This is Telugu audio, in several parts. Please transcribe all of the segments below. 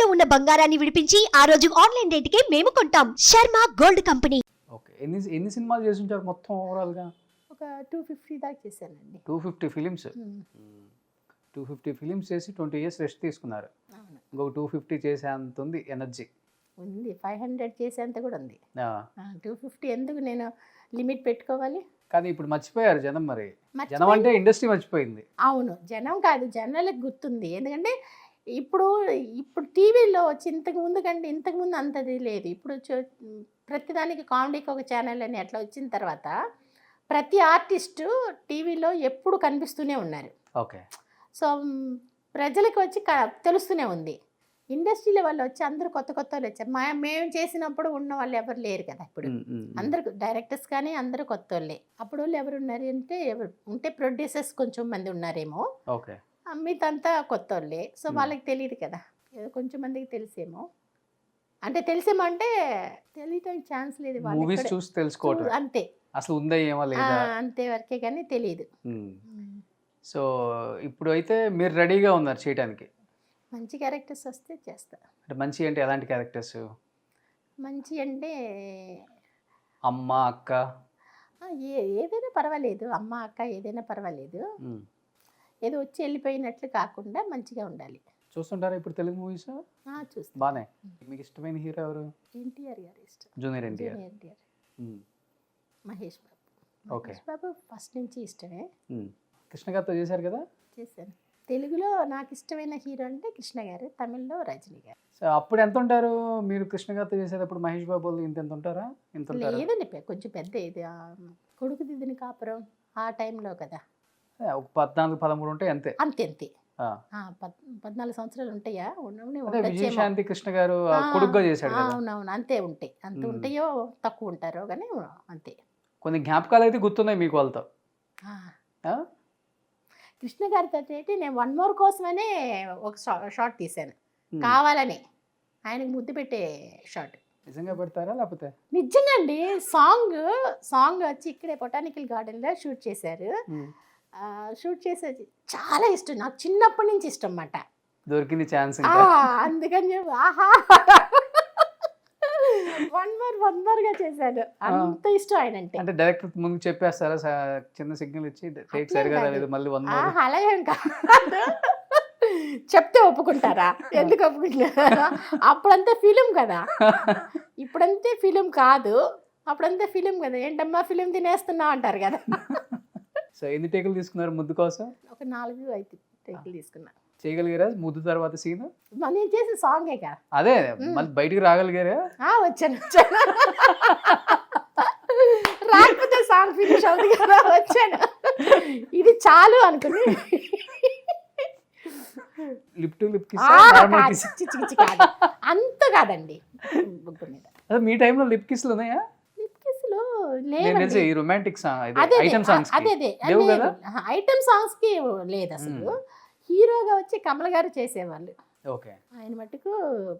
ఇంట్లో ఉన్న బంగారాన్ని విడిపించి ఆ రోజు ఆన్లైన్ రేటుకే మేము కొంటాం. Sharma gold company. ఓకే. ఎన్ని సినిమాలు చేసి ఉంటారు మొత్తం ఓవరాల్గా? ఒక 250 దాకా చేశానండి. 250 ఫిలిమ్స్. 250 ఫిలిమ్స్ చేసి 20 ఇయర్స్ రెస్ట్ తీసుకున్నారు. అవును. ఇంకొక 250 చేసేంత ఉంది ఎనర్జీ. ఉంది 500 చేసేంత కూడా ఉంది. 250 ఎందుకు నేను లిమిట్ పెట్టుకోవాలి? కానీ ఇప్పుడు మర్చిపోయారు జనం. మరి జనం అంటే ఇండస్ట్రీ మర్చిపోయింది. అవును, జనం కాదు, జనాలకు గుర్తుంది. ఎందుకంటే ఇప్పుడు టీవీలో వచ్చి ఇంతకుముందు అంతది లేదు. ఇప్పుడు ప్రతిదానికి కామెడీకి ఒక ఛానల్ అని అట్లా వచ్చిన తర్వాత ప్రతి ఆర్టిస్టు టీవీలో ఎప్పుడు కనిపిస్తూనే ఉన్నారు. ఓకే. సో ప్రజలకు వచ్చి తెలుస్తూనే ఉంది. ఇండస్ట్రీలో వాళ్ళు వచ్చి అందరూ కొత్త వాళ్ళు వచ్చారు. మేము చేసినప్పుడు ఉన్న వాళ్ళు ఎవరు లేరు కదా. ఇప్పుడు అందరు డైరెక్టర్స్ కానీ అందరూ కొత్త వాళ్ళే. అప్పుడు వాళ్ళు ఎవరు ఉన్నారు అంటే ఉంటే ప్రొడ్యూసర్స్ కొంచెం మంది ఉన్నారేమో. ఓకే. మిగతా కొత్త వాళ్ళే. సో వాళ్ళకి తెలియదు కదా, ఏదో కొంచెం మందికి తెలిసేమో. అంటే తెలియటానికి ఛాన్స్ లేదు. మూవీస్ చూసి తెలుసుకోవటం అంతే, అసలు ఉందా ఏమో లేదా అంతే వరకే కానీ తెలియదు. సో ఇప్పుడు అయితే మీరు రెడీగా ఉన్నారు చేయడానికి. మంచి క్యారెక్టర్స్ వస్తే చేస్తా. అంటే మంచి అంటే ఎలాంటి క్యారెక్టర్స్? మంచి అంటే అమ్మ, అక్క, ఏదైనా పర్వాలేదు. అమ్మ అక్క ఏదైనా పర్వాలేదు. ఏదో వచ్చి వెళ్ళిపోయినట్లు కాకుండా మంచిగా ఉండాలి. చూస్తుంటారా ఇప్పుడు తెలుగు మూవీస్? చూస్తా. బానే. మీకు ఇష్టమైన హీరో ఎవరు? ఎన్టీఆర్ గారు ఇష్టం. Junior NTR. Mahesh Babu. Okay. Mahesh Babu first నుంచి ఇష్టమే. కృష్ణ గారితో చేశారు కదా? చేశాను. తెలుగులో నాకు ఇష్టమైన హీరో అంటే కృష్ణ గారు, తమిళ్లో రజనీ గారు. సో అప్పుడు ఎంత ఉంటారు మీరు కృష్ణ గారితో చేసేటప్పుడు? మహేష్ బాబు ఇంత ఉంటారా? లేదండి, కొంచెం పెద్ద ఇది కొడుకు దిద్దుని కాపురం ఆ టైంలో కదా. ఒక 14-13 ఉంటాయి అంతే. అంతే 14 సంవత్సరాలు ఉంటాయా? విజయశాంతి కృష్ణ గారు కొడుకుగా చేశాడు. అవునవును, అంతే ఉంటాయి. అంత ఉంటాయో తక్కువ ఉంటారో కానీ అంతే. కొన్ని జ్ఞాపకాలు అయితే గుర్తున్నాయి మీకు వాళ్ళతో. కృష్ణ గారితో నేను 1 మోర్ కోసమనే ఒక షార్ట్ తీశాను, కావాలని. ఆయనకు ముద్దు పెట్టే షార్ట్. నిజంగా పెడతారా లేకపోతే? నిజంగా అండి. సాంగ్ వచ్చి ఇక్కడే బొటానికల్ గార్డెన్లో షూట్ చేశారు. షూట్ చేసేది చాలా ఇష్టం నాకు, చిన్నప్పటి నుంచి ఇష్టం అన్నమాట. దొరికింది ఛాన్స్. అందుకని చెప్పి ఆహా 1 మోర్ గా చేశాడు. అంత ఇష్టం ఆయన అంటే. అంటే డైరెక్టర్ ముందు చెప్పేస్తారా చిన్న సిగ్నల్ ఇచ్చి టేక్ సరిగా రాలేదు మళ్ళీ 1 మోర్? అలాగే కాదు, చెప్తే ఒప్పుకుంటారా? ఎందుకు ఒప్పుకుంటారా? అప్పుడంతా ఫిలిం కదా, ఇప్పుడంతే ఫిలిం కాదు. అప్పుడంతా ఫిలిం కదా. ఏంటమ్మా ఫిలిం తినేస్తున్నావు అంటారు కదా. సో ఎన్ని టేకులు తీసుకున్నారు ముద్దు కోసం? ఒక 4-5 టేకులు తీసుకున్నా. చేయగలిగారా ముద్దు తర్వాత సీన్? నేను చేసిన సాంగే కదా. అదే మళ్ళీ బయటికి రాగలిగారా? వచ్చాను. రాకపోతే సాంగ్ ఫినిష్ అవుతుంది కదా, వచ్చాను. ఇది చాలు అనుకుని లిప్ టు లిప్ కాదు, అంత కాదండి. మీ టైంలో లిప్ కిస్లు ఉన్నాయా? Romantic song item songs item songs కి లేదు అసలు. హీరోగా వచ్చి కమల్ గారు చేసేవాళ్ళు. ఓకే. ఆయన మటుకు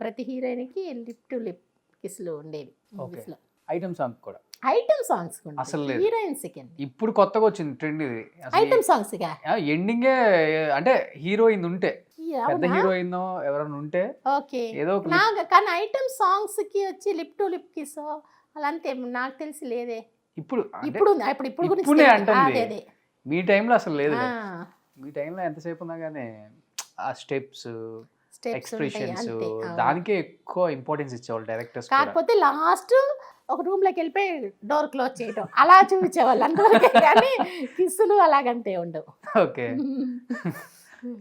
ప్రతి హీరోయిన్ కి లిప్ టు లిప్ కిస్లు ఉండేవి మూవీస్ లో. ఐటమ్ సాంగ్ కూడా ఐటమ్ సాంగ్స్ అసలు హీరోయిన్స్ కి. ఇప్పుడు కొత్తగా వచ్చింది ట్రెండ్ ఇది ఐటమ్ సాంగ్స్ గా. ఎండింగే అంటే హీరోయిన్ ఉంటే, పెద్ద హీరోయిన్ ఎవరైనా ఉంటే ఓకే ఏదో. కానీ ఐటమ్ సాంగ్స్ కి వచ్చి లిప్ టు లిప్ కిస్ అలాంటి నాకు తెలిసి లేదే. ఇప్పుడు గురించి మీ టైంలో అసలు లేదు. మీ టైంలో ఎంతసేపు ఉన్నా కానీ ఆ స్టెప్స్ ఎక్స్ప్రెషన్స్ దానికే ఎక్కువ ఇంపార్టెన్స్ ఇచ్చేవాళ్ళు డైరెక్టర్స్. కాకపోతే లాస్ట్ ఒక రూమ్ లోకి వెళ్ళిపోయి డోర్ క్లోజ్ చేయడం అలా చూపించేవాళ్ళు అంతవరకే, కానీ కిస్సులు అలాగంతే ఉండవు. ఓకే.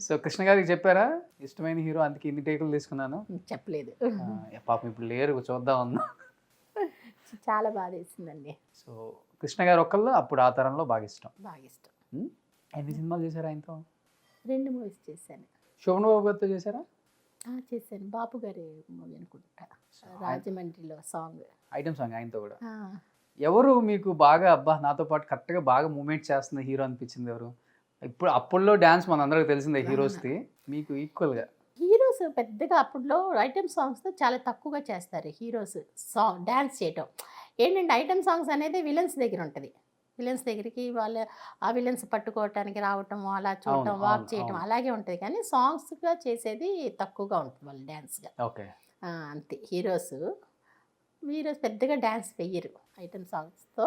సో కృష్ణ గారికి చెప్పారా ఇష్టమైన హీరో అందుకే ఇన్ని టేకులు తీసుకున్నాను? చెప్పలేదు. పాపం ఇప్పుడు లేరు, చూద్దాం అన్నా. చాలా బాగా వేసిందండి. సో కృష్ణ గారు ఒక్కళ్ళు అప్పుడు ఆ తరంలో బాగా ఇష్టం. ఎన్ని సినిమాలు చేశారు ఆయనతో? 2 మూవీస్ చేశాను. శోభన్ బాబు గారితో చేశారా? చేశాను. బాపు గారి మూవీ అనుకుంటా, రాజమండ్రిలో సాంగ్ ఐటమ్ సాంగ్ ఆయనతో కూడా. ఎవరు మీకు బాగా అబ్బా నాతో పాటు కరెక్ట్గా బాగా మూమెంట్ చేస్తున్న హీరో అనిపించింది ఎవరు? ఇప్పుడు అప్పుల్లో డ్యాన్స్ మన అందరికి తెలిసిందే హీరోస్ది, మీకు ఈక్వల్గా హీరోస్ పెద్దగా అప్పుడులో ఐటమ్ సాంగ్స్తో చాలా తక్కువగా చేస్తారు హీరోస్ డ్యాన్స్ చేయటం. ఏంటంటే ఐటమ్ సాంగ్స్ అనేది విలన్స్ దగ్గర ఉంటుంది. విలన్స్ దగ్గరికి వాళ్ళు ఆ విలన్స్ పట్టుకోవటానికి రావటం, అలా చూడటం, అవును, వాక్ అవును, చేయటం అవును. అలాగే ఉంటుంది. కానీ సాంగ్స్గా చేసేది తక్కువగా ఉంటుంది వాళ్ళు డ్యాన్స్గా. ఓకే. అంతే. హీరోస్ పెద్దగా డ్యాన్స్ వెయ్యరు ఐటమ్ సాంగ్స్తో.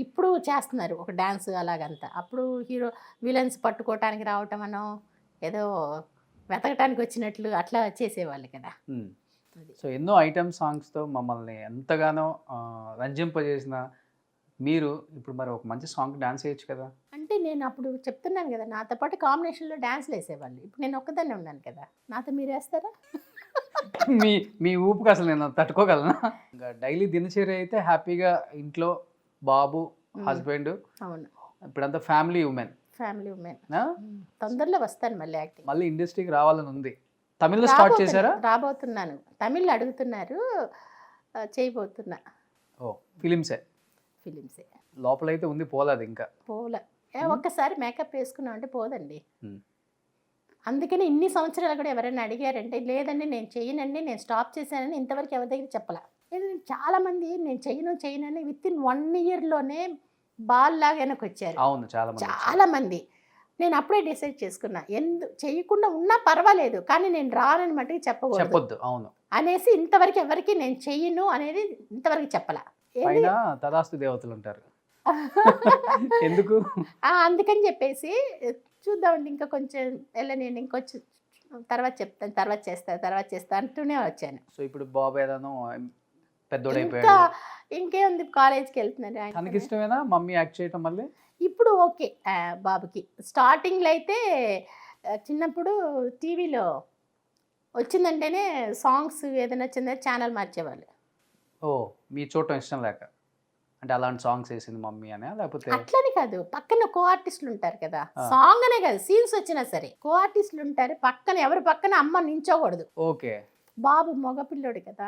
ఇప్పుడు చేస్తున్నారు ఒక డ్యాన్స్ అలాగంతా. అప్పుడు విలన్స్ పట్టుకోవటానికి రావటం అనో ఏదో వెతకటానికి వచ్చినట్లు అట్లా చేసేవాళ్ళు కదా. అది. సో ఎన్నో ఐటమ్ సాంగ్స్తో మమ్మల్ని ఎంతగానో రంజింపజేసిన మీరు ఇప్పుడు మరి ఒక మంచి సాంగ్ డాన్స్ చేయొచ్చు కదా. అంటే నేను అప్పుడు చెప్తున్నాను కదా, నాతో పాటు కాంబినేషన్లో డ్యాన్స్లు వేసేవాళ్ళు. ఇప్పుడు నేను ఒక్కదాన్నే ఉన్నాను కదా, నాతో మీరు వేస్తారా? మీ మీ ఊపుకి అసలు నేను తట్టుకోగలనా? ఇంకా డైలీ దినచర్య అయితే హ్యాపీగా ఇంట్లో బాబు, హస్బెండ్, అవును, ఇప్పుడంతా ఫ్యామిలీ ఉమెన్. Family women. తొందరలో వస్తాను మళ్ళీ యాక్టింగ్. మళ్ళీ ఇండస్ట్రీకి రావాలని ఉంది. తమిళ్లో స్టార్ట్ చేశారా? రాబోతున్నాను. తమిళ్ అడుగుతున్నారు, చేయబోతున్నా. ఓ ఫిలిమ్సే. ఫిలిమ్సే లోపలైతే ఉంది, పోలేదు ఇంకా. పోలే. ఒక్కసారి మేకప్ వేసుకున్నాం అంటే పోదండి. Hmm. అందుకని ఇన్ని సంవత్సరాలు కూడా ఎవరైనా అడిగారంటే లేదండి నేను చెయ్యనండి, నేను స్టాప్ చేశానని ఇంతవరకు ఎవరి దగ్గర చెప్పలే. చాలామంది నేను చెయ్యనని విత్ ఇన్ 1 yearలోనే బాల్ లాగా వెనక్కి వచ్చారు. అవును, చాలా మంది. నేను అప్పుడే డిసైడ్ చేసుకున్నా, చేయకుండా ఉన్నా పర్వాలేదు కానీ నేను రానని మట్టుకు చెప్పొద్దు. అవును అనేసి ఇంతవరకు ఎవరికి నేను చెయ్యను అనేది ఇంతవరకు చెప్పలా. పైన తదాస్తు దేవతలు ఉంటారు. ఎందుకు? అందుకని చెప్పేసి చూద్దామండి, ఇంకా కొంచెం వెళ్ళనండి, ఇంకొంచెం తర్వాత చెప్తాను, తర్వాత చేస్తా అంటూనే వచ్చాను. సో ఇప్పుడు బాబు ఏదైనా ఇంకా పెద్దోడైపోయాడు. ఇంకేముంది, కాలేజ్కి వెళ్తున్నారు ఆయన. తనకి ఇష్టమేనా మమ్మీ యాక్ట్ చేయటం మళ్ళీ? ఇప్పుడు ఓకే. బాబుకి స్టార్టింగ్లో అయితే చిన్నప్పుడు టీవీలో వచ్చిందంటేనే సాంగ్స్ ఏదైనా వచ్చిందంటే ఛానల్ మార్చేవాళ్ళు. ఓ మీ చూడటం ఇష్టం లేక అంటే అలాంటి సాంగ్స్ వేసింది మమ్మీ అనే, లేకపోతే? అట్లని కాదు, పక్కన కో ఆర్టిస్టులు ఉంటారు కదా, సాంగ్ అనే కాదు సీన్స్ వచ్చినా సరే కో ఆర్టిస్టులు ఉంటారు పక్కన, ఎవరి పక్కన అమ్మ నించోకూడదు. ఓకే. బాబు మగపిల్లోడు కదా,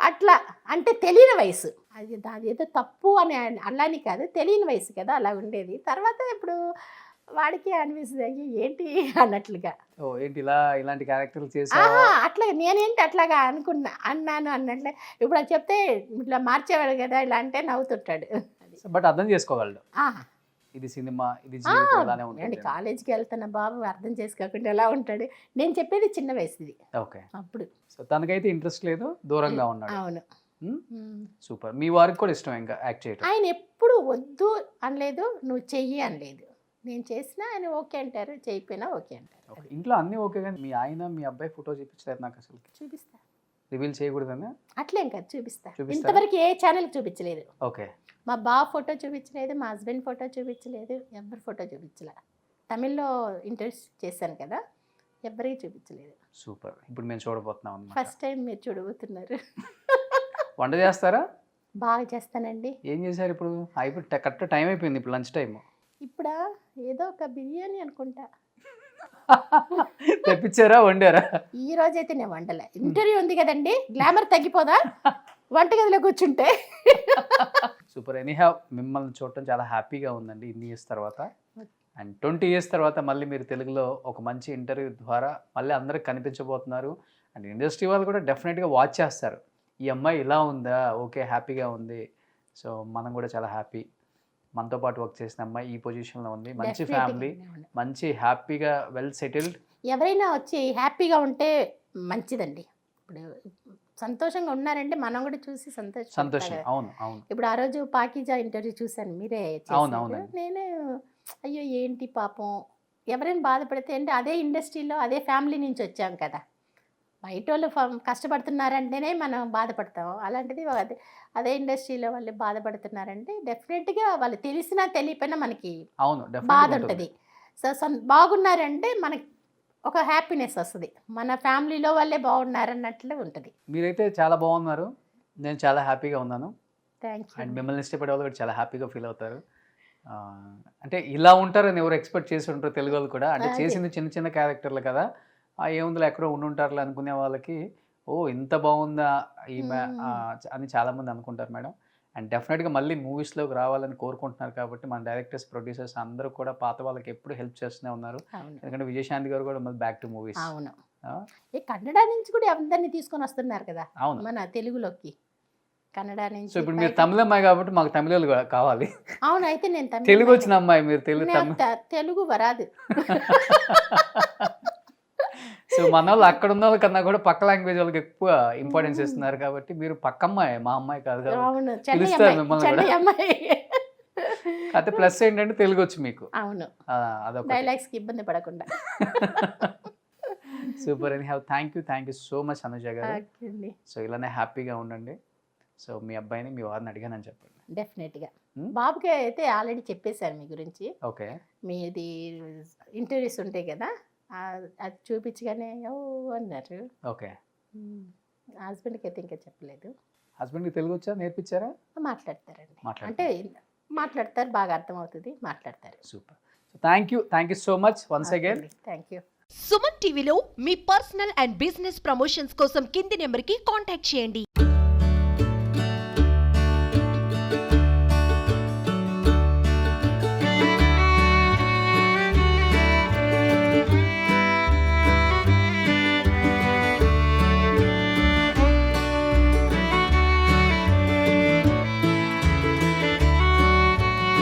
అట్లా అంటే తెలియని వయసు అది ఏదో తప్పు అని అలాని కాదు, తెలియని వయసు కదా అలా ఉండేది. తర్వాత ఇప్పుడు వాడికి అనిపిస్తుంది అయ్యి ఏంటి అన్నట్లుగా. ఓ ఏంటి ఇలాంటి క్యారెక్టర్లు చేసా? అట్లా నేనేంటి అట్లాగా అన్నాను అన్నట్లే. ఇప్పుడు అది చెప్తే ఇట్లా మార్చేవాడు కదా ఇలా అంటే నవ్వుతుంటాడు. బట్ అర్థం చేసుకోగలడు, ఇది సినిమా, ఇది జీవితం ఇలానే ఉంటుంది. కాలేజీకి వెళ్తున్న బాబు అర్థం చేసుకోకుండా ఎలా ఉంటాడు. నేను చెప్పేది చిన్న వయసుది. ఓకే. అప్పుడు సో తనకైతే ఇంట్రెస్ట్ లేదు, దూరంగా ఉన్నాడు. అవును. సూపర్. మీ వారికి కూడా ఇష్టం ఇంకా యాక్ట్ చేయడం? ఆయన ఎప్పుడు వద్దు అనలేదు, నువ్వు చెయ్యి అనలేదు. నేను చేసినా ఆయన ఓకే అంటారు, చేయకపోయినా ఓకే అంటారు. ఇంట్లో అన్నీ ఓకే, కానీ మీ ఆయన మీ అబ్బాయి ఫోటో చూపించలేదు నాకు అసలు. చూపిస్తా. రివీల్ చేయకూడదని? అట్లేం కాదు, చూపిస్తా. ఇంతవరకు ఏ ఛానల్ చూపించలేదు. ఓకే. మా బాబు ఫోటో చూపించలేదు, మా హస్బెండ్ ఫోటో చూపించలేదు, ఎవరి ఫోటో చూపించలే. తమిళ్లో ఇంటర్వ్యూస్ చేశాను కదా, ఎవరికి చూపించలేదు. సూపర్. ఇప్పుడు మేము చూడబోతున్నాం. ఫస్ట్ టైం మీరు చూడబోతున్నారు. వంట చేస్తారా? బాగా చేస్తానండి. ఏం చేశారు ఇప్పుడు? అయిపోయి కరెక్ట్ టైం అయిపోయింది, ఇప్పుడు లంచ్ టైం. ఇప్పుడా ఏదో ఒక బిర్యానీ అనుకుంటా. తెప్పించారా, వండారా? ఈ రోజైతే నేను వండలే, ఇంటర్వ్యూ ఉంది కదండి, గ్లామర్ తగ్గిపోదా వంటగదిలో కూర్చుంటే. సూపర్. ఎనీహౌ మిమ్మల్ని చూడటం చాలా హ్యాపీగా ఉందండి ఇన్ని ఇయర్స్ తర్వాత. అండ్ 20 years తర్వాత మళ్ళీ మీరు తెలుగులో ఒక మంచి ఇంటర్వ్యూ ద్వారా మళ్ళీ అందరికి కనిపించబోతున్నారు. అండ్ ఇండస్ట్రీ వాళ్ళు కూడా డెఫినెట్గా వాచ్ చేస్తారు, ఈ అమ్మాయి ఇలా ఉందా, ఓకే హ్యాపీగా ఉంది. సో మనం కూడా చాలా హ్యాపీ, మనతో పాటు వర్క్ చేసిన అమ్మాయి ఈ పొజిషన్లో ఉంది, మంచి ఫ్యామిలీ, మంచి హ్యాపీగా వెల్ సెటిల్డ్. ఎవరైనా వచ్చి హ్యాపీగా ఉంటే మంచిదండి. ఇప్పుడు సంతోషంగా ఉన్నారంటే మనం కూడా చూసి సంతోషం. అవును అవును. ఇప్పుడు ఆ రోజు పాకీజా ఇంటర్వ్యూ చూశాను, మీరే అవును. నేను అయ్యో ఏంటి పాపం, ఎవరైనా బాధపడితే అంటే అదే ఇండస్ట్రీలో అదే ఫ్యామిలీ నుంచి వచ్చాం కదా, బయట వాళ్ళు కష్టపడుతున్నారంటేనే మనం బాధపడతాం. అలాంటిది అదే ఇండస్ట్రీలో వాళ్ళు బాధపడుతున్నారంటే డెఫినెట్గా వాళ్ళు తెలిసినా తెలియపోయినా మనకి బాధ ఉంటుంది. సో బాగున్నారంటే మనకి ఒక హ్యాపీనెస్ వస్తుంది, మన ఫ్యామిలీలో వాళ్ళే బాగున్నారన్నట్లు ఉంటుంది. మీరైతే చాలా బాగున్నారు, నేను చాలా హ్యాపీగా ఉన్నాను. Thank you. అండ్ మిమ్మల్ని ఇష్టపడే వాళ్ళు కూడా చాలా హ్యాపీగా ఫీల్ అవుతారు. అంటే ఇలా ఉంటారని ఎవరు ఎక్స్పెక్ట్ చేసి ఉంటారు తెలుగు వాళ్ళు కూడా. అంటే చేసింది చిన్న చిన్న క్యారెక్టర్లు కదా, ఏముందిలో ఎక్కడో ఉండుంటారులే అనుకునే వాళ్ళకి ఓ ఇంత బాగుందా ఈమె అని చాలామంది అనుకుంటారు మేడం. అండ్ డెఫినెట్గా మళ్ళీ మూవీస్లోకి రావాలని కోరుకుంటున్నారు కాబట్టి మన డైరెక్టర్స్, ప్రొడ్యూసర్స్ అందరూ కూడా పాత వాళ్ళకి ఎప్పుడు హెల్ప్ చేస్తూనే ఉన్నారు. ఎందుకంటే విజయశాంతి గారు కూడా మళ్ళీ బ్యాక్ టు మూవీస్. అవును. కన్నడ నుంచి కూడా అందరినీ తీసుకొని వస్తున్నారు కదా మన తెలుగులోకి. కన్నడ సో నుంచి ఇప్పుడు మీరు తమిళ అమ్మాయి కాబట్టి మాకు తమిళలు కావాలి. అవును, అయితే నేను తెలుగు వచ్చిన అమ్మాయి మీరు తెలుగు నాకు తెలుగు వరాదు. సో మన వాళ్ళు అక్కడ ఉన్న వాళ్ళకన్నా కూడా పక్క లాంగ్వేజ్ వాళ్ళకి ఎక్కువ ఇంపార్టెన్స్ ఇస్తున్నారు కాబట్టి మీరు పక్క అమ్మాయి, మా అమ్మాయి కాదు కాబట్టి అవును, చెన్నై పిలుస్తారు అమ్మాయి, మిమ్మల్ని చెన్నై కూడా. అమ్మాయి. అయితే ప్లస్ ఏంటంటే తెలుగు వచ్చు మీకు. అవును, అదొక డైలాగ్స్ కి ఇబ్బంది పడకుండా. సూపర్ అని have. Thank you so much Anuja గారు. ఓకే అండి, సో ఇలానే హ్యాపీగా ఉండండి. సో మీ అబ్బాయిని మీ వారిని అడిగానని చెప్పండి. డెఫినెట్గా. Hmm? బాబుకి అయితే ఆల్రెడీ చెప్పేశారు మీ గురించి. ఓకే, మీది ఇంటర్వ్యూస్ ఉంటాయి కదా, అది చూపించగానే ఓ అన్నారు. ఓకే. హస్బెండ్కి అయితే ఇంకా చెప్పలేదు. హస్బెండ్కి తెలుగు వచ్చా, నేర్పించారా? మాట్లాడతారండి, మాట్లాడతారు. అంటే మాట్లాడతారు, బాగా అర్థమవుతుంది, మాట్లాడతారు. Super. So thank you so much once again. Thank you. Suman టీవీలో మీ పర్సనల్ అండ్ బిజినెస్ ప్రమోషన్స్ కోసం కింది నెంబర్కి కాంటాక్ట్ చేయండి.